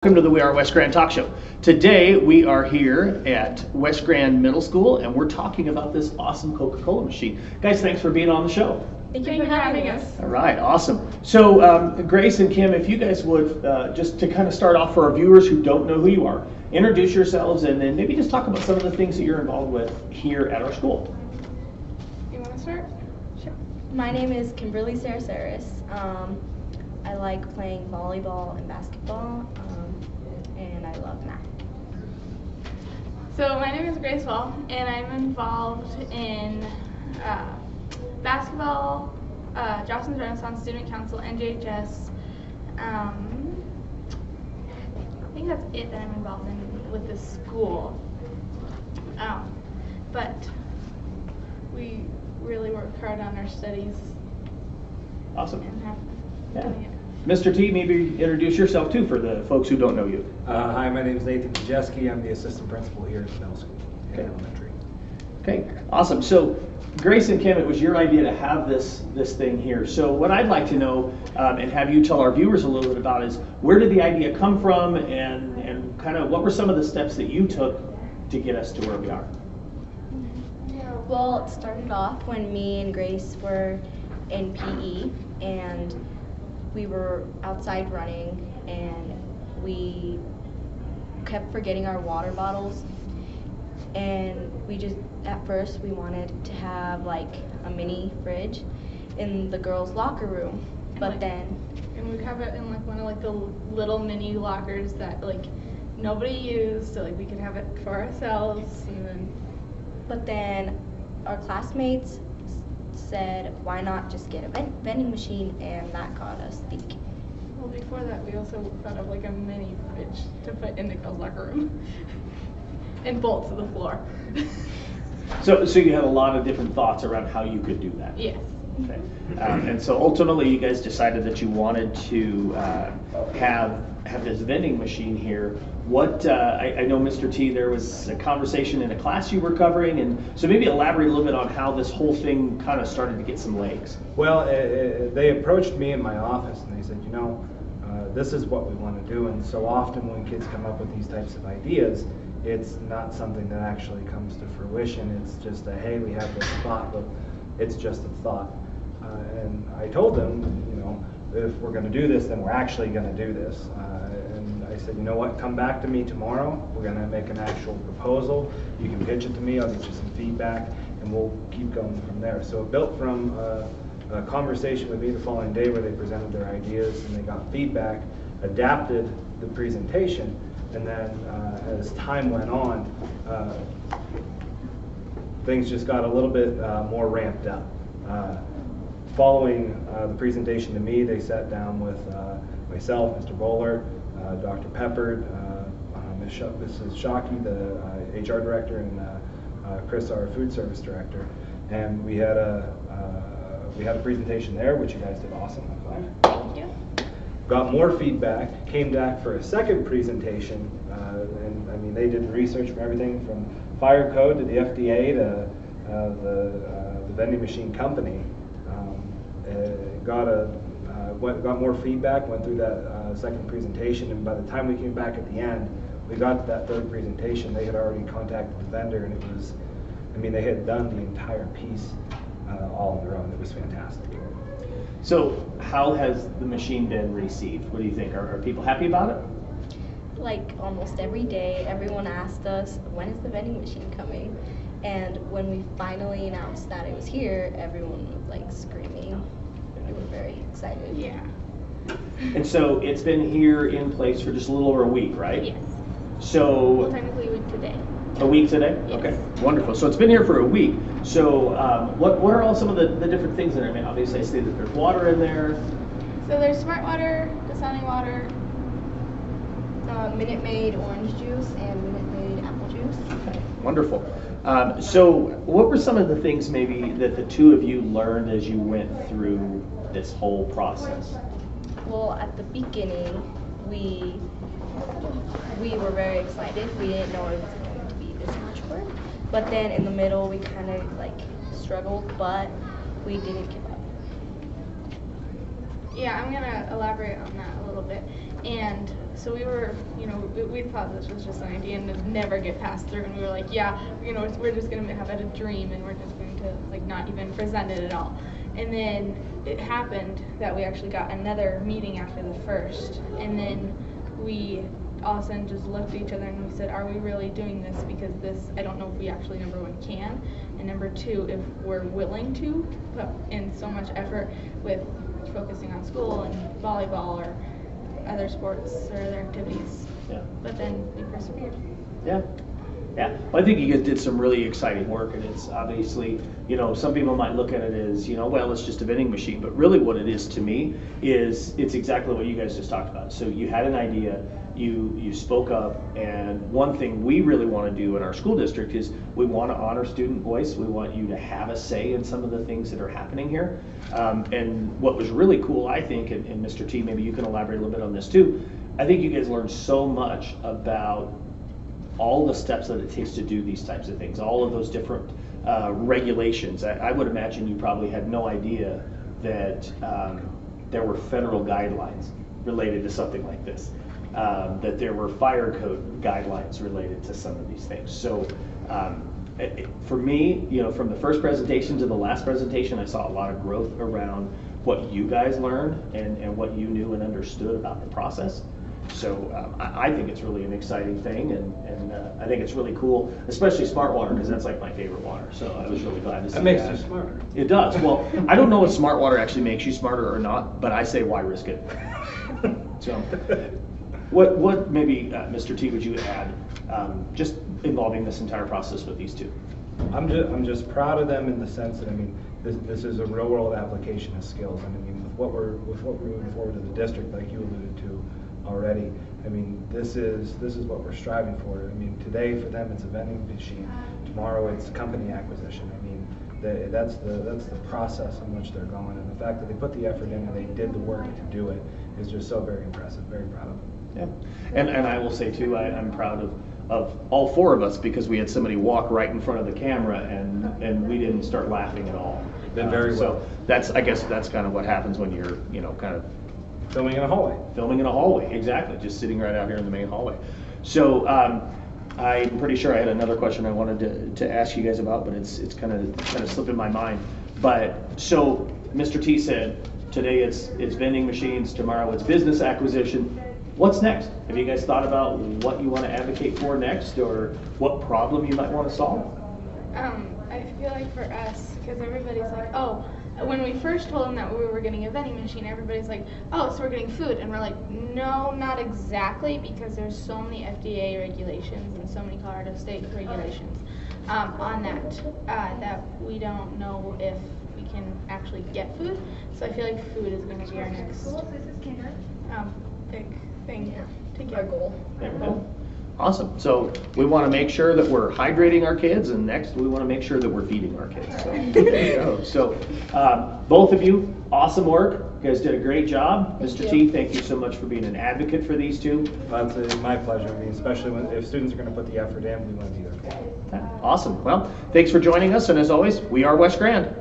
Welcome to the We Are West Grand Talk Show. Today we are here at West Grand Middle School and we're talking about this awesome Coca-Cola machine. Guys, thanks for being on the show. Thank you for having us. All right, awesome. So Grace and Kim, if you guys would, just to kind of start off for our viewers who don't know who you are, introduce yourselves and then maybe just talk about some of the things that you're involved with here at our school. You want to start? Sure. My name is Kimberly Sarasaris. I like playing volleyball and basketball, and I love math. So my name is Grace Wall, and I'm involved in basketball, Jocelyn's Renaissance Student Council, NJHS. I think that's it that I'm involved in with the school. But we really work hard on our studies. Awesome. And have Yeah. fun. Mr. T, maybe introduce yourself too for the folks who don't know you. Hi, my name is Nathan Kajeski. I'm the assistant principal here at the middle school and elementary. Okay, awesome. So Grace and Kim, it was your idea to have this thing here. So what I'd like to know and have you tell our viewers a little bit about is where did the idea come from and kind of what were some of the steps that you took to get us to where we are? Well, it started off when me and Grace were in PE, and we were outside running, and we kept forgetting our water bottles, and we just, at first, we wanted to have like a mini fridge in the girls' locker room, but then... And we'd have it in like one of like the little mini lockers that like nobody used, so like we could have it for ourselves, and then... But then our classmates said, why not just get a vending machine, and that got us thinking. Well, before that, we also thought of like a mini fridge to put in the girls' locker room and bolt to the floor. So you had a lot of different thoughts around how you could do that. Yes. Okay. And so ultimately you guys decided that you wanted to have this vending machine here. What, I know Mr. T, there was a conversation in a class you were covering, and so maybe elaborate a little bit on how this whole thing kind of started to get some legs. Well, they approached me in my office and they said, you know, this is what we want to do, and so often when kids come up with these types of ideas, it's not something that actually comes to fruition. It's just a, hey, we have this thought, but it's just a thought. And I told them, you know, if we're going to do this, then we're actually going to do this. And I said, you know what, come back to me tomorrow. We're going to make an actual proposal. You can pitch it to me. I'll get you some feedback, and we'll keep going from there. So it built from a conversation with me the following day where they presented their ideas and they got feedback, adapted the presentation, and then as time went on, things just got a little bit more ramped up. Following the presentation to me, they sat down with myself, Mr. Bowler, Dr. Peppard, Mrs. Shockey, the HR director, and Chris, our food service director, and we had a presentation there, which you guys did awesome. Thank you. Got more feedback, came back for a second presentation, and I mean they did research from everything from fire code to the FDA to the vending machine company. Got more feedback, went through that second presentation, and by the time we came back at the end, we got to that third presentation, they had already contacted the vendor, and it was, I mean, they had done the entire piece all on their own. It was fantastic. So how has the machine been received? What do you think? Are people happy about it? Like almost every day, everyone asked us, when is the vending machine coming? And when we finally announced that it was here, everyone was like screaming. We were very excited. Yeah. And so it's been here in place for just a little over a week, right? Yes. So Well, technically a week today. a week today? Yes. Okay, wonderful. So it's been here for a week. So what are all some of the different things in there? I mean, obviously I see that there's water in there. So there's Smart Water, Dasani Water, Minute Maid orange juice and Minute Maid apple juice. Okay, wonderful. So what were some of the things maybe that the two of you learned as you went through this whole process? Well, at the beginning, we were very excited. We didn't know it was going to be this much work. But then in the middle, we kind of like struggled, but we didn't give up. Yeah, I'm gonna elaborate on that a little bit. And so we were, we thought this was just an idea and it'd never get passed through. And we were like, yeah, we're just gonna have it a dream and we're just going to like not even present it at all. And then it happened that we actually got another meeting after the first, and then we all of a sudden just looked at each other and we said, are we really doing this? Because this, I don't know if we actually, number one, can, and number two, if we're willing to put in so much effort with focusing on school and volleyball or other sports or other activities. Yeah. But then we persevered. Yeah. Yeah, well, I think you guys did some really exciting work, and it's obviously, some people might look at it as, well, it's just a vending machine, but really what it is to me is it's exactly what you guys just talked about. So you had an idea, you spoke up, and one thing we really want to do in our school district is we want to honor student voice. We want you to have a say in some of the things that are happening here. And what was really cool, I think, and Mr. T, maybe you can elaborate a little bit on this too, I think you guys learned so much about all the steps that it takes to do these types of things, all of those different regulations. I would imagine you probably had no idea that there were federal guidelines related to something like this, that there were fire code guidelines related to some of these things. So for me, from the first presentation to the last presentation, I saw a lot of growth around what you guys learned and what you knew and understood about the process. So I think it's really an exciting thing, and I think it's really cool, especially smart water, because that's like my favorite water. So I was really glad to see that. That makes you smarter. It does. Well, I don't know if smart water actually makes you smarter or not, but I say why risk it? So what maybe, Mr. T, would you add, just involving this entire process with these two? I'm just proud of them in the sense that, this is a real world application of skills. With what we're moving forward to the district, like you alluded to already, this is what we're striving for. Today for them it's a vending machine. Tomorrow it's company acquisition. That's the process in which they're going, and the fact that they put the effort in and they did the work to do it is just so very impressive. Very proud of them. Yeah, and I will say too, I'm proud of all four of us, because we had somebody walk right in front of the camera and we didn't start laughing at all. Did very well. So I guess that's kind of what happens when you're kind of filming in a hallway. Filming in a hallway, exactly, just sitting right out here in the main hallway. So I'm pretty sure I had another question I wanted to ask you guys about, but it's kind of slipping my mind. But so Mr. T said today it's vending machines, tomorrow it's business acquisition. What's next? Have you guys thought about what you want to advocate for next, or what problem you might want to solve? I feel like for us, because everybody's like, oh, when we first told them that we were getting a vending machine, everybody's like, oh, so we're getting food. And we're like, no, not exactly, because there's so many FDA regulations and so many Colorado State regulations on that we don't know if we can actually get food. So I feel like food is going to be our next big thing to get. Our goal. There we go. Awesome. So we want to make sure that we're hydrating our kids, and next we want to make sure that we're feeding our kids. So there you go. So both of you, awesome work. You guys did a great job. Mr. T, thank you so much for being an advocate for these two. That's my pleasure. Especially if students are going to put the effort in, we want to be there for them. Awesome. Well, thanks for joining us, and as always, we are West Grand.